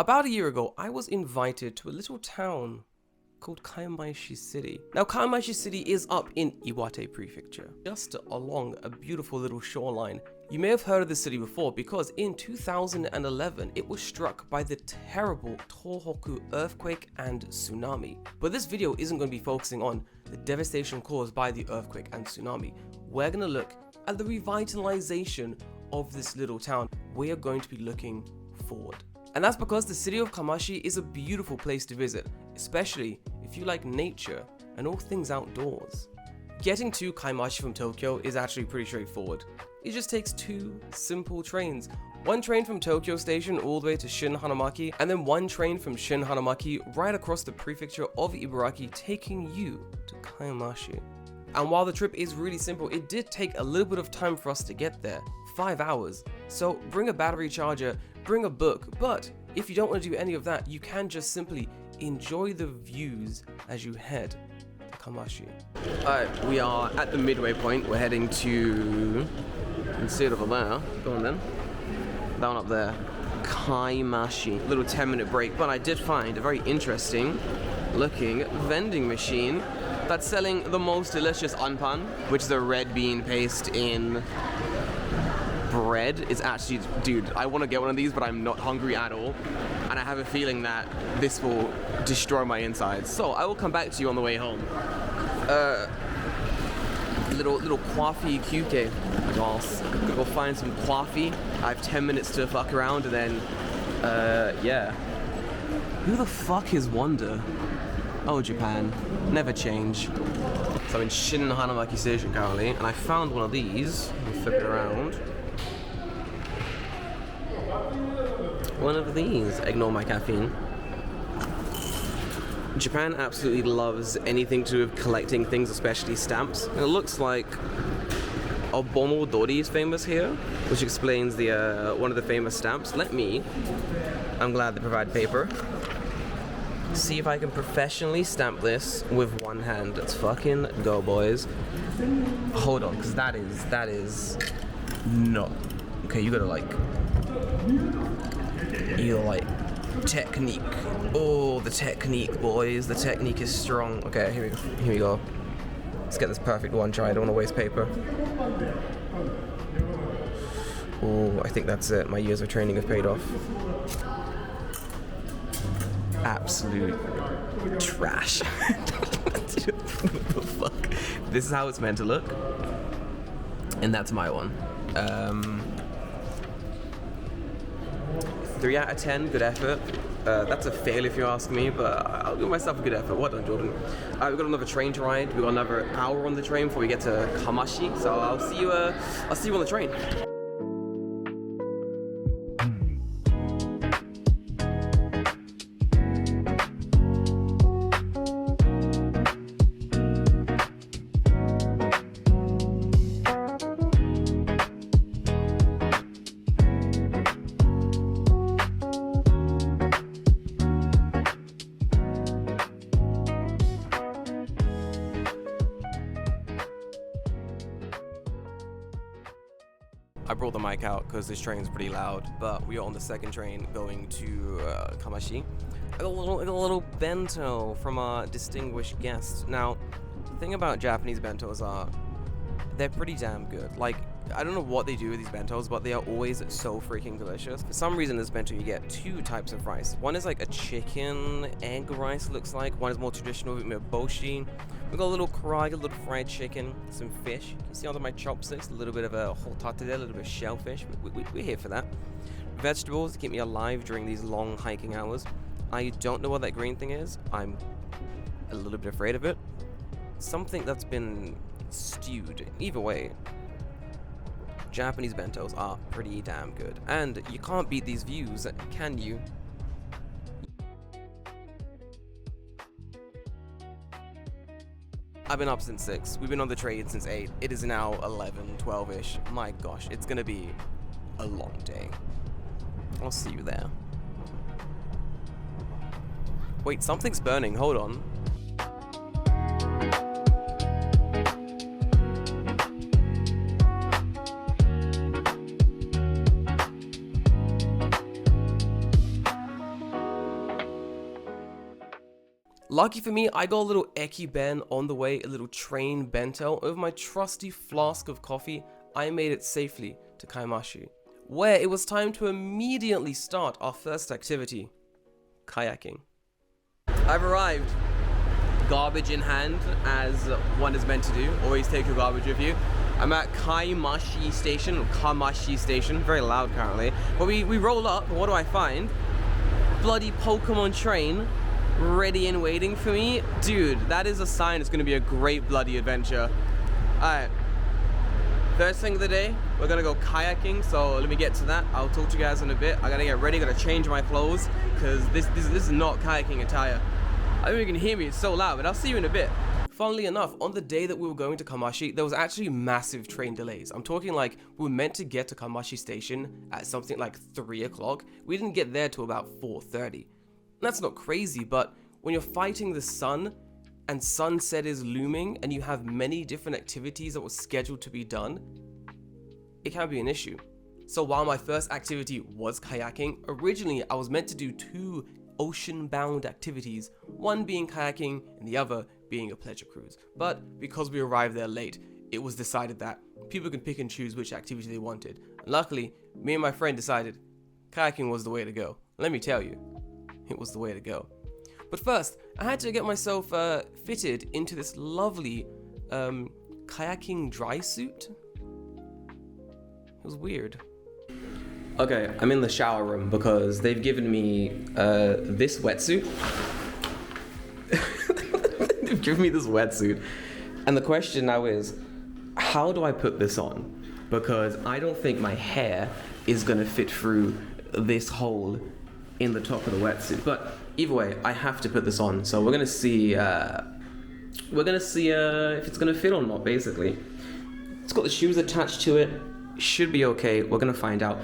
About a year ago, I was invited to a little town called Kamaishi City. Now, Kamaishi City is up in Iwate Prefecture, just along a beautiful little shoreline. You may have heard of this city before because in 2011, it was struck by the terrible Tohoku earthquake and tsunami. But this video isn't going to be focusing on the devastation caused by the earthquake and tsunami. We're going to look at the revitalization of this little town. We are going to be looking forward. And that's because the city of Kamaishi is a beautiful place to visit, especially if you like nature and all things outdoors. Getting to Kamaishi from Tokyo is actually pretty straightforward. It just takes two simple trains. One train from Tokyo Station all the way to Shin Hanamaki, and then one train from Shin Hanamaki right across the prefecture of Ibaraki, taking you to Kamaishi. And while the trip is really simple, it did take a little bit of time for us to get there, 5 hours. So bring a battery charger, bring a book, but if you don't want to do any of that, you can just simply enjoy the views as you head to Kamaishi. Alright, we are at the midway point. We're heading to, you can see it over there. Go on then. That one up there. Kamaishi. Little 10-minute break, but I did find a very interesting looking vending machine that's selling the most delicious anpan, which is a red bean paste in bread. Is actually, dude, I want to get one of these, but I'm not hungry at all, and I have a feeling that this will destroy my insides. So I will come back to you on the way home. Little coffee QK. Yes, gonna go find some coffee. I have 10 minutes to fuck around, and then yeah. Who the fuck is Wanda? Oh, Japan, never change. So I'm in Shin Hanamaki Station currently, and I found one of these. Let me flip it around. One of these. Ignore my caffeine. Japan absolutely loves anything to do with collecting things, especially stamps. And it looks like Obomodori is famous here, which explains the one of the famous stamps. I'm glad they provide paper. See if I can professionally stamp this with one hand. Let's fucking go, boys. Hold on, because that is not okay. You gotta technique. Oh, the technique, boys. The technique is strong. Okay, here we go. Let's get this perfect one try. I don't want to waste paper. Oh, I think that's it. My years of training have paid off. Absolute trash. What the fuck? This is how it's meant to look. And that's my one. 3 out of 10, good effort. That's a fail if you ask me, but I'll give myself a good effort. Well done, Jordan. We've got another train to ride. We've got another hour on the train before we get to Kamaishi. So I'll see you on the train. I brought the mic out because this train's pretty loud, but we are on the second train going to Kamaishi. I got a little bento from our distinguished guest. Now, the thing about Japanese bentos are, they're pretty damn good. Like, I don't know what they do with these bentos, but they are always so freaking delicious. For some reason, in this bento, you get 2 types of rice. One is like a chicken egg rice, it looks like. One is more traditional with boshi. We got a little karaage, a little fried chicken, some fish. You can see under my chopsticks, a little bit of a hotate, a little bit of shellfish. We're here for that. Vegetables to keep me alive during these long hiking hours. I don't know what that green thing is. I'm a little bit afraid of it. Something that's been stewed. Either way, Japanese bentos are pretty damn good. And you can't beat these views, can you? I've been up since 6. We've been on the train since 8. It is now 11, 12-ish. My gosh, it's gonna be a long day. I'll see you there. Wait, something's burning. Hold on. Lucky for me, I got a little eki ben on the way, a little train bento. Over my trusty flask of coffee, I made it safely to Kamaishi, where it was time to immediately start our first activity, kayaking. I've arrived, garbage in hand, as one is meant to do. Always take your garbage with you. I'm at Kamaishi Station, very loud currently. But we roll up, and what do I find? Bloody Pokemon train, ready and waiting for me. Dude, that is a sign it's gonna be a great bloody adventure. Alright, first thing of the day, we're gonna go kayaking, so let me get to that. I'll talk to you guys in a bit. I gotta get ready, gotta change my clothes, because this is not kayaking attire. I don't know if you can hear me, it's so loud, but I'll see you in a bit. Funnily enough, on the day that we were going to Kamaishi, there was actually massive train delays. I'm talking like we were meant to get to Kamaishi station at something like 3 o'clock. We didn't get there till about 4:30. That's not crazy, but when you're fighting the sun and sunset is looming and you have many different activities that were scheduled to be done, it can be an issue. So while my first activity was kayaking, originally I was meant to do 2 ocean-bound activities, one being kayaking and the other being a pleasure cruise. But because we arrived there late, it was decided that people can pick and choose which activity they wanted. And luckily, me and my friend decided kayaking was the way to go. Let me tell you, it was the way to go. But first, I had to get myself fitted into this lovely kayaking dry suit. It was weird. Okay, I'm in the shower room because they've given me this wetsuit. They've given me this wetsuit. And the question now is, how do I put this on? Because I don't think my hair is gonna fit through this hole in the top of the wetsuit. But either way, I have to put this on. So we're gonna see if it's gonna fit or not, basically. It's got the shoes attached to it. Should be okay, we're gonna find out.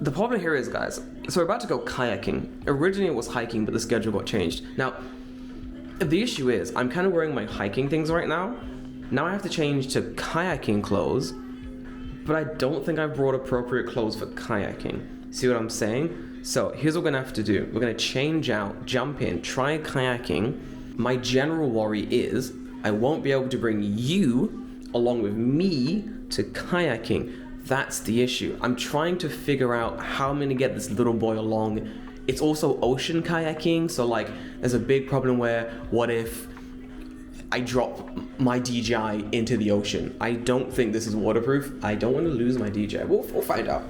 The problem here is, guys, so we're about to go kayaking. Originally it was hiking, but the schedule got changed. Now, the issue is, I'm kind of wearing my hiking things right now. Now I have to change to kayaking clothes, but I don't think I brought appropriate clothes for kayaking. See what I'm saying? So here's what we're gonna have to do. We're gonna change out, jump in, try kayaking. My general worry is, I won't be able to bring you along with me to kayaking. That's the issue. I'm trying to figure out how I'm gonna get this little boy along. It's also ocean kayaking, so like there's a big problem where what if I drop my DJI into the ocean? I don't think this is waterproof. I don't want to lose my DJI. We'll find out.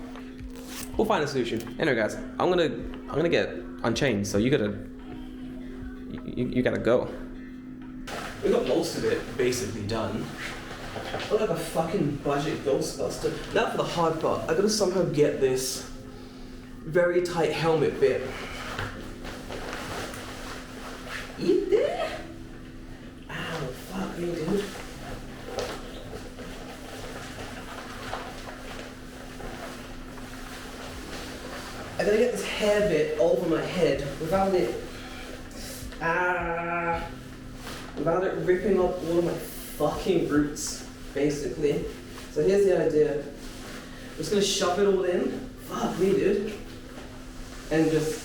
We'll find a solution. Anyway, guys, I'm gonna get unchained, so you gotta go. We got most of it basically done. Look like a fucking budget Ghostbuster. Now for the hard part. I gotta somehow get this very tight helmet bit. You there? Ow, fuck me, dude. I gotta get this hair bit over my head without it ripping up all of my fucking roots, basically. So here's the idea. I'm just gonna shove it all in. Fuck me, dude. And just,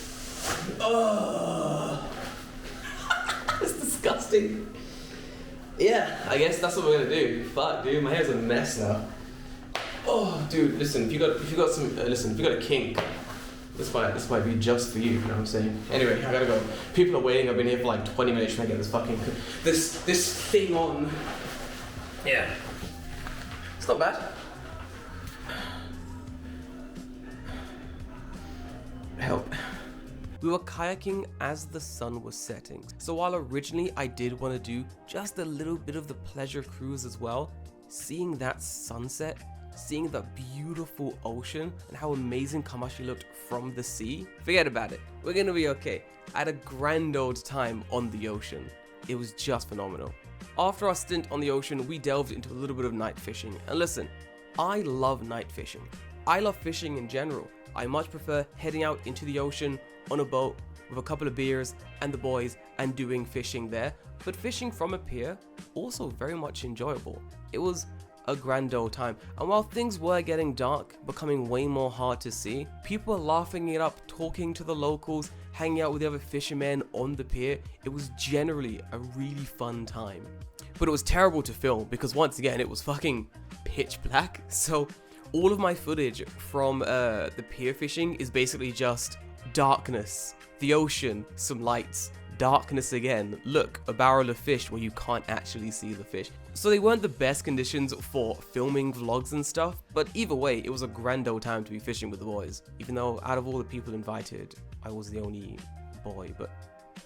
it's disgusting. Yeah, I guess that's what we're gonna do. Fuck, dude, my hair's a mess now. Oh, dude, listen, if you got a kink, this might be just for you. You know what I'm saying? Anyway, I gotta go. People are waiting. I've been here for like 20 minutes trying to get this fucking this thing on. Yeah, it's not bad. Help. We were kayaking as the sun was setting. So while originally I did want to do just a little bit of the pleasure cruise as well, seeing that sunset, seeing the beautiful ocean and how amazing Kamaishi looked from the sea, forget about it. We're gonna be okay. I had a grand old time on the ocean. It was just phenomenal. After our stint on the ocean, we delved into a little bit of night fishing. And listen, I love night fishing. I love fishing in general. I much prefer heading out into the ocean on a boat with a couple of beers and the boys and doing fishing there. But fishing from a pier, also very much enjoyable. It was a grand old time. And while things were getting dark, becoming way more hard to see, people were laughing it up, talking to the locals, hanging out with the other fishermen on the pier. It was generally a really fun time. But it was terrible to film because once again, it was fucking pitch black. So all of my footage from the pier fishing is basically just darkness, the ocean, some lights, darkness again, look, a barrel of fish where you can't actually see the fish. So they weren't the best conditions for filming vlogs and stuff, but either way, it was a grand old time to be fishing with the boys. Even though out of all the people invited, I was the only boy, but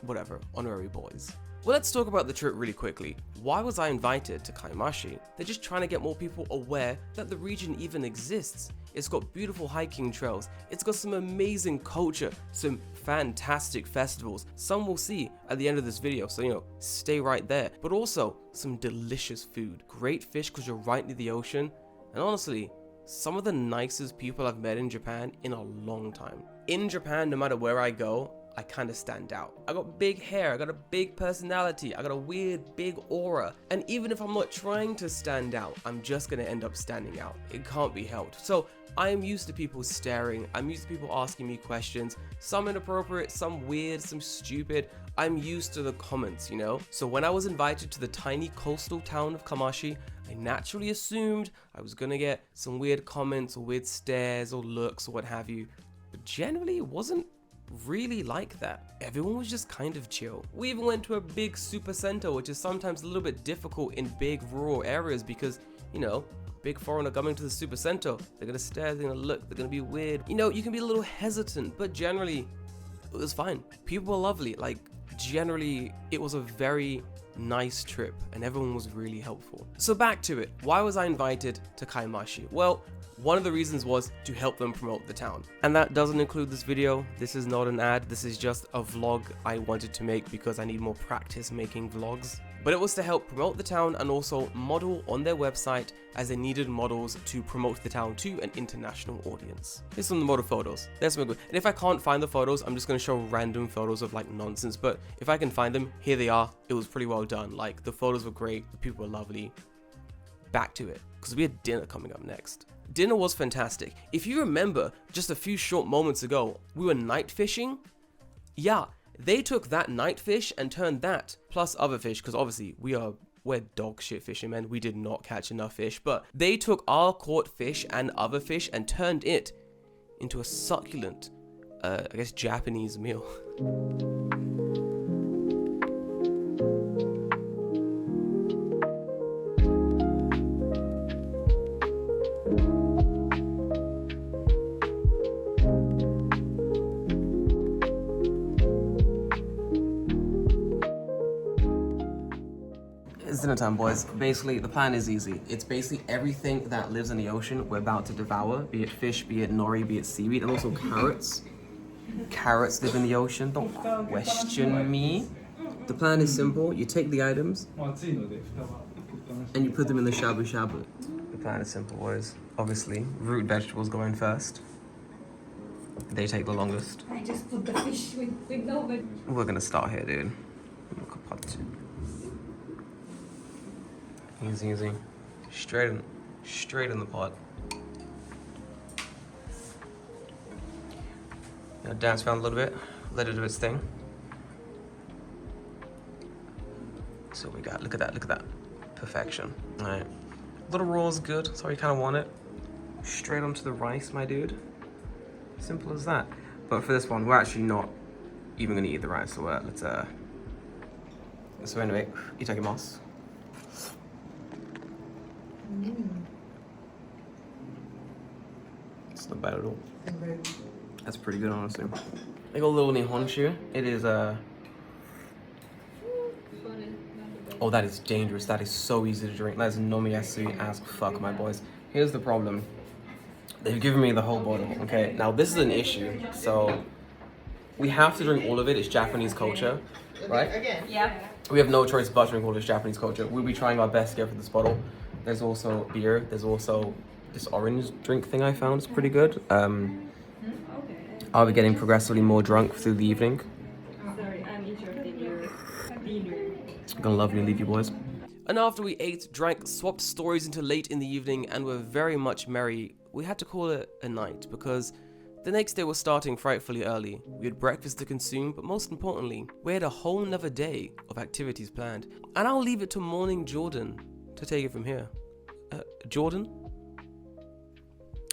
whatever, honorary boys. Well, let's talk about the trip really quickly. Why was I invited to Kamaishi? They're just trying to get more people aware that the region even exists. It's got beautiful hiking trails, it's got some amazing culture, some fantastic festivals, some we'll see at the end of this video, so stay right there. But also, some delicious food, great fish because you're right near the ocean, and honestly, some of the nicest people I've met in Japan in a long time. In Japan, no matter where I go, I kind of stand out. I got big hair, I got a big personality, I got a weird big aura, and even if I'm not trying to stand out, I'm just gonna end up standing out. It can't be helped. So I'm used to people staring, I'm used to people asking me questions, some inappropriate, some weird, some stupid. I'm used to the comments, So when I was invited to the tiny coastal town of Kamaishi, I naturally assumed I was gonna get some weird comments or weird stares or looks or what have you, but generally it wasn't really like that. Everyone was just kind of chill. We even went to a big super center, which is sometimes a little bit difficult in big rural areas because, big foreigner coming to the super center, they're gonna stare, they're gonna look, they're gonna be weird. You can be a little hesitant, but generally, it was fine. People were lovely. Like, generally, it was a very nice trip and everyone was really helpful. So back to it. Why was I invited to Kamaishi? Well, one of the reasons was to help them promote the town. And that doesn't include this video. This is not an ad. This is just a vlog I wanted to make because I need more practice making vlogs. But it was to help promote the town and also model on their website as they needed models to promote the town to an international audience. Here's some of the model photos. There's some good. And if I can't find the photos, I'm just going to show random photos of like nonsense. But if I can find them, here they are. It was pretty well done. Like the photos were great. The people were lovely. Back to it, because we had dinner coming up next. Dinner was fantastic. If you remember, just a few short moments ago, we were night fishing. Yeah, they took that night fish and turned that, plus other fish, because obviously we're dog shit fishermen. We did not catch enough fish, but they took our caught fish and other fish and turned it into a succulent, I guess, Japanese meal. It's dinner time, boys. Basically, the plan is easy. It's basically everything that lives in the ocean we're about to devour, be it fish, be it nori, be it seaweed, and also carrots. Carrots live in the ocean, don't question me. The plan is simple. You take the items and you put them in the shabu shabu. The plan is simple, boys. Obviously, root vegetables go in first. They take the longest. I just put the fish with no veg. We're gonna start here, dude. Easy, easy. Straight in the pot. Dance around a little bit, let it do its thing. So we got, look at that. Perfection. All right. Little raw is good, that's how you kind of want it. Straight onto the rice, my dude. Simple as that. But for this one, we're actually not even gonna eat the rice, so so anyway, itadakimasu. It's not bad at all. That's pretty good, honestly. I got a little nihonshu. It is oh, that is dangerous. That is so easy to drink. That is nomiyasui as fuck, my boys. Here's the problem. They've given me the whole bottle, okay? Now, this is an issue. So, we have to drink all of it. It's Japanese culture, right? Again. Yeah. We have no choice but to drink all this Japanese culture. We'll be trying our best to get for this bottle. There's also beer. There's also this orange drink thing I found. It's pretty good. I'll be getting progressively more drunk through the evening. Sorry, I'm interrupting your dinner. Gonna love you and leave you, boys. And after we ate, drank, swapped stories into late in the evening, and were very much merry, we had to call it a night because the next day was starting frightfully early. We had breakfast to consume, but most importantly, we had a whole nother day of activities planned. And I'll leave it to morning Jordan to take it from here. Jordan?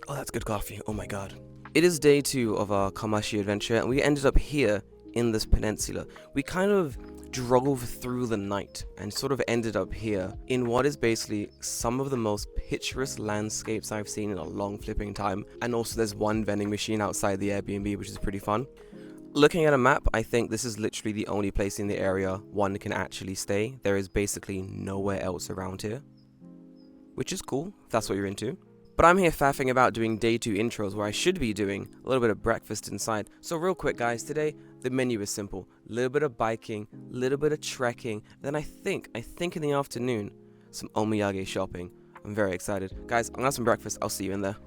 Oh, that's good coffee. Oh my god. It is day 2 of our Kamaishi adventure, and we ended up here in this peninsula. We kind of drove through the night and sort of ended up here in what is basically some of the most picturesque landscapes I've seen in a long flipping time. And also there's one vending machine outside the Airbnb, which is pretty fun. Looking at a map, I think this is literally the only place in the area one can actually stay. There is basically nowhere else around here, which is cool if that's what you're into. But I'm here faffing about doing day 2 intros where I should be doing a little bit of breakfast inside. So real quick guys, today the menu is simple. A little bit of biking, a little bit of trekking, then I think in the afternoon, some omiyage shopping. I'm very excited. Guys, I'm gonna have some breakfast. I'll see you in there.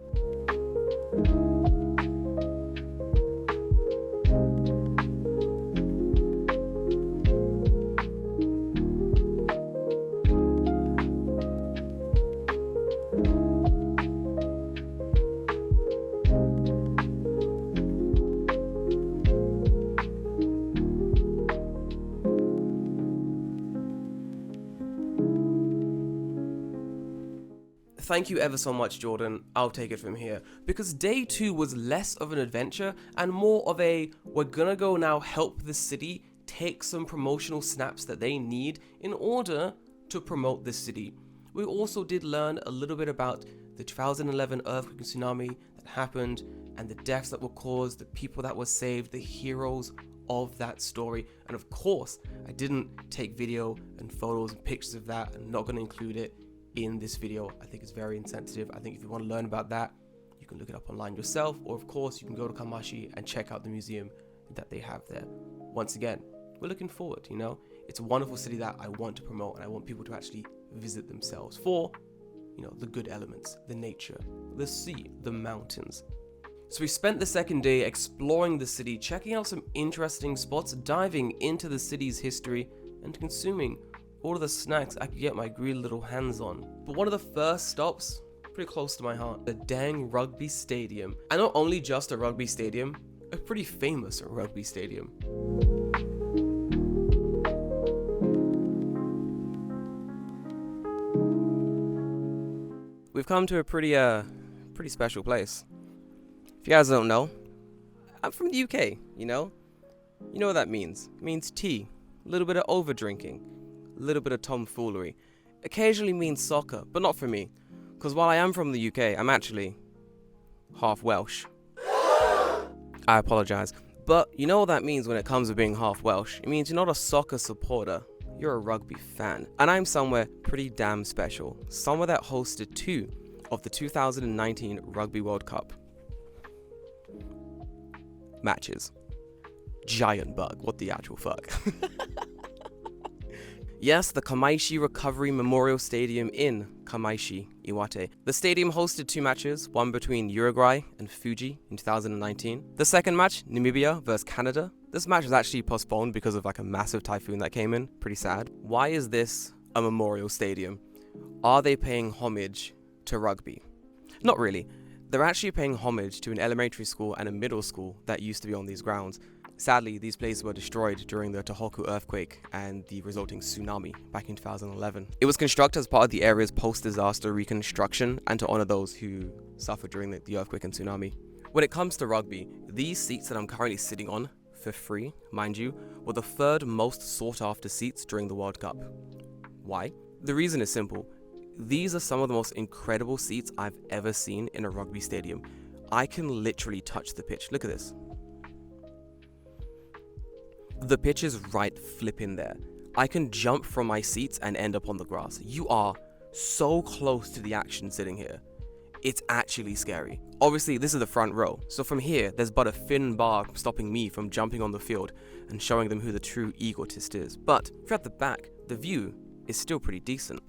Thank you ever so much, Jordan. I'll take it from here. Because day 2 was less of an adventure and more of a, we're gonna go now help the city take some promotional snaps that they need in order to promote the city. We also did learn a little bit about the 2011 earthquake and tsunami that happened and the deaths that were caused, the people that were saved, the heroes of that story. And of course, I didn't take video and photos and pictures of that. I'm not gonna include it in this video. I think it's very insensitive. I think if you want to learn about that, you can look it up online yourself, or of course you can go to Kamaishi and check out the museum that they have there. Once again, we're looking forward, you know, it's a wonderful city that I want to promote, and I want people to actually visit themselves for, you know, the good elements, the nature, the sea, the mountains. So we spent the second day exploring the city, checking out some interesting spots, diving into the city's history, and consuming all of the snacks I could get my greedy little hands on. But one of the first stops, pretty close to my heart, the dang rugby stadium. And not only just a rugby stadium, a pretty famous rugby stadium. We've come to a pretty special place. If you guys don't know, I'm from the UK, you know? You know what that means. It means tea, a little bit of over drinking, a little bit of tomfoolery. Occasionally means soccer, but not for me. Because while I am from the UK, I'm actually half Welsh. I apologize. But you know what that means when it comes to being half Welsh. It means you're not a soccer supporter, you're a rugby fan. And I'm somewhere pretty damn special. Somewhere that hosted 2 of the 2019 Rugby World Cup matches. Giant bug, what the actual fuck. Yes, the Kamaishi Recovery Memorial Stadium in Kamaishi, Iwate. The stadium hosted 2 matches, one between Uruguay and Fuji in 2019. The second match, Namibia versus Canada. This match was actually postponed because of like a massive typhoon that came in. Pretty sad. Why is this a memorial stadium? Are they paying homage to rugby? Not really. They're actually paying homage to an elementary school and a middle school that used to be on these grounds. Sadly, these places were destroyed during the Tohoku earthquake and the resulting tsunami back in 2011. It was constructed as part of the area's post-disaster reconstruction and to honor those who suffered during the earthquake and tsunami. When it comes to rugby, these seats that I'm currently sitting on, for free, mind you, were the 3rd most sought after seats during the World Cup. Why? The reason is simple. These are some of the most incredible seats I've ever seen in a rugby stadium. I can literally touch the pitch. Look at this. The pitch is right flipping there. I can jump from my seats and end up on the grass. You are so close to the action sitting here. It's actually scary. Obviously, this is the front row, so from here, there's but a thin bar stopping me from jumping on the field and showing them who the true egotist is. But if you're at the back, the view is still pretty decent.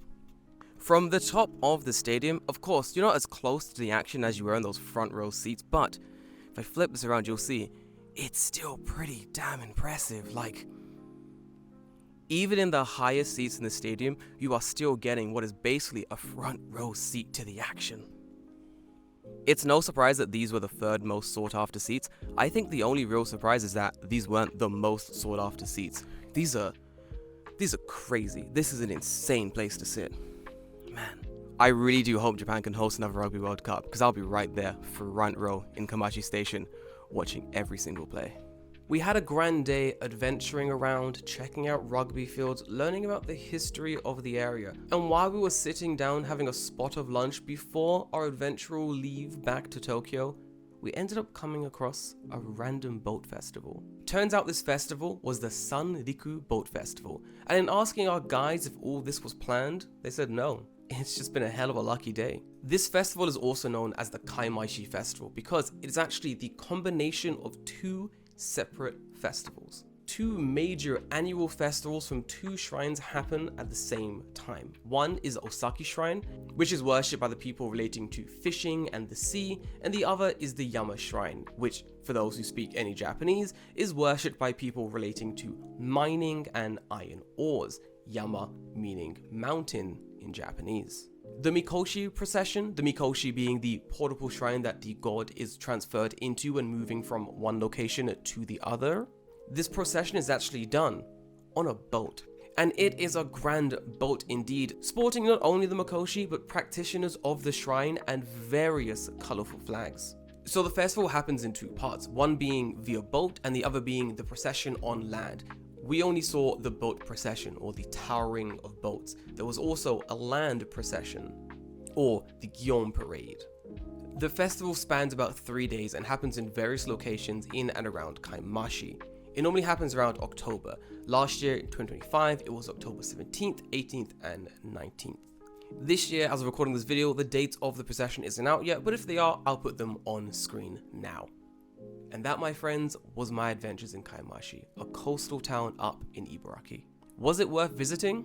From the top of the stadium, of course, you're not as close to the action as you were in those front row seats, but if I flip this around, you'll see it's still pretty damn impressive. Like, Even in the highest seats in the stadium, you are still getting what is basically a front row seat to the action. It's no surprise that these were the third most sought after seats. I think the only real surprise is that these weren't the most sought after seats. These are crazy. This is an insane place to sit. Man, I really do hope Japan can host another Rugby World Cup, because I'll be right there, front row in Kamaishi Station, watching every single play. We had a grand day adventuring around, checking out rugby fields, learning about the history of the area. And while we were sitting down having a spot of lunch before our adventural leave back to Tokyo, we ended up coming across a random boat festival. Turns out this festival was the Sanriku Boat Festival. And in asking our guides if all this was planned, they said no. It's just been a hell of a lucky day. This festival is also known as the Kamaishi Festival because it is actually the combination of two separate festivals. Two major annual festivals from two shrines happen at the same time. One is Osaki Shrine, which is worshipped by the people relating to fishing and the sea, and the other is the Yama Shrine, which, for those who speak any Japanese, is worshipped by people relating to mining and iron ores, Yama meaning mountain in Japanese. The Mikoshi procession, the Mikoshi being the portable shrine that the god is transferred into when moving from one location to the other. This procession is actually done on a boat, and it is a grand boat indeed, sporting not only the Mikoshi but practitioners of the shrine and various colorful flags. So the festival happens in two parts, one being via boat and the other being the procession on land. We only saw the boat procession, or the towering of boats. There was also a land procession, or the Gion Parade. The festival spans about 3 days and happens in various locations in and around Kamaishi. It normally happens around October. Last year, in 2025, it was October 17th, 18th, and 19th. This year, as of recording this video, the dates of the procession isn't out yet, but if they are, I'll put them on screen now. And that, my friends, was my adventures in Kamaishi, a coastal town up in Ibaraki. Was it worth visiting?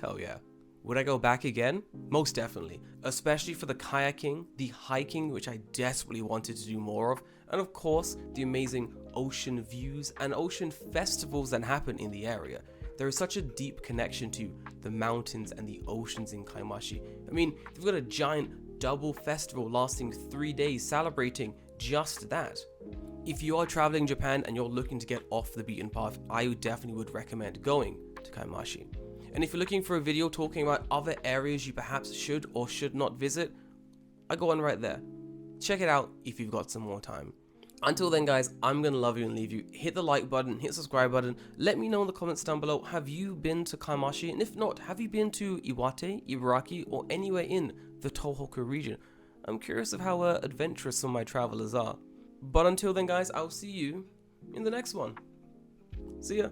Hell yeah. Would I go back again? Most definitely, especially for the kayaking, the hiking, which I desperately wanted to do more of, and of course, the amazing ocean views and ocean festivals that happen in the area. There is such a deep connection to the mountains and the oceans in Kamaishi. I mean, they've got a giant double festival lasting 3 days celebrating just that. If you are traveling Japan and you're looking to get off the beaten path, I definitely would recommend going to Kamaishi. And if you're looking for a video talking about other areas you perhaps should or should not visit, I got one right there. Check it out if you've got some more time. Until then, guys, I'm gonna love you and leave you. Hit the like button, hit the subscribe button. Let me know in the comments down below, have you been to Kamaishi? And if not, have you been to Iwate, Ibaraki, or anywhere in the Tohoku region? I'm curious of how adventurous some of my travelers are. But until then, guys, I'll see you in the next one. See ya.